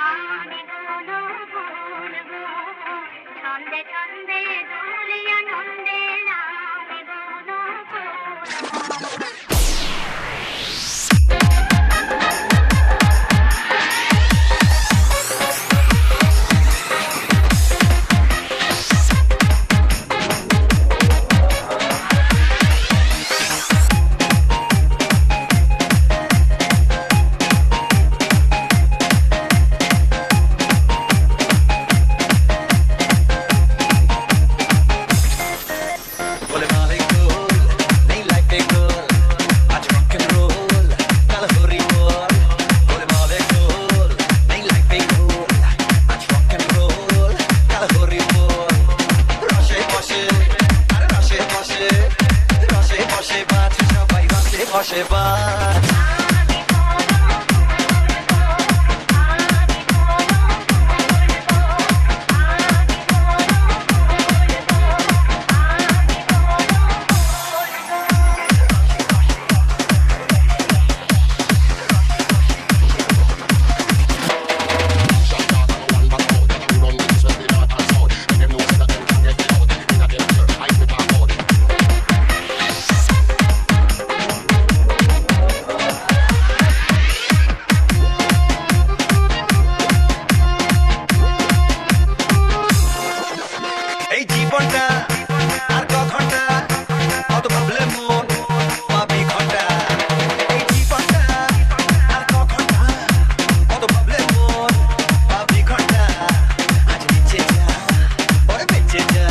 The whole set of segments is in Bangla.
আমি কোনো বলবো ছন্দে ছন্দে দোলে আনন্দে আমি কোনো বলবো বসে বাজ এই জীবনটা আর ক ঘন্টা কত ভাবলে মন পাবি ঘন্টা এই জীবনটা আর ক ঘন্টা কত ভাবলে মন পাবি ঘন্টা আজ বেঁচে যা ওরে বেঁচে যা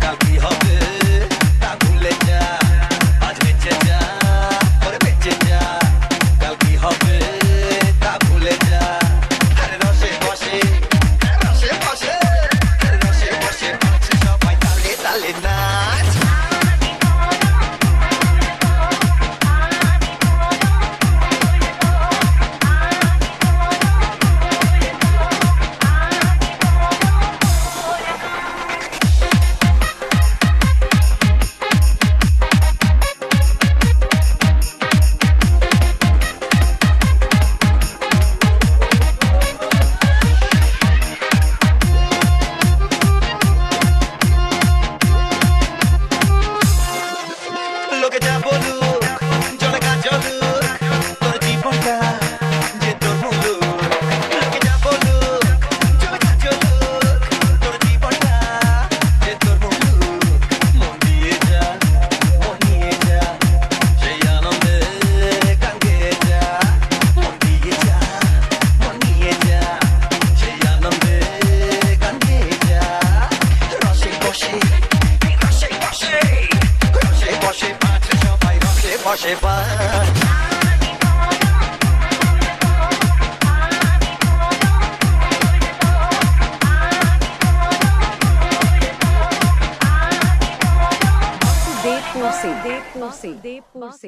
কাল কি হবে তা ভুলে যা আজ বেঁচে যা ওরে বেঁচে যা কাল কি হবে তা ভুলে যা আরে রসে বসে রসে বসে রসে বসে Dale নাচ লোকে যা বলুক জলে কাজ জ্বলুক তোর জীবনটা যে তোর মুলুক লোকে যা বলুক জলে কাজ জ্বলুক তোর জীবনটা যে তোর মুলুক মন দিয়ে যা মন নিয়ে যা সেই আনন্দে গান গেয়ে যা মন দিয়ে যা মন নিয়ে যা সেই আনন্দে গান গেয়ে যা রসে বসে রসে বসে রসে বসে বসে বাজ Deep Pulse.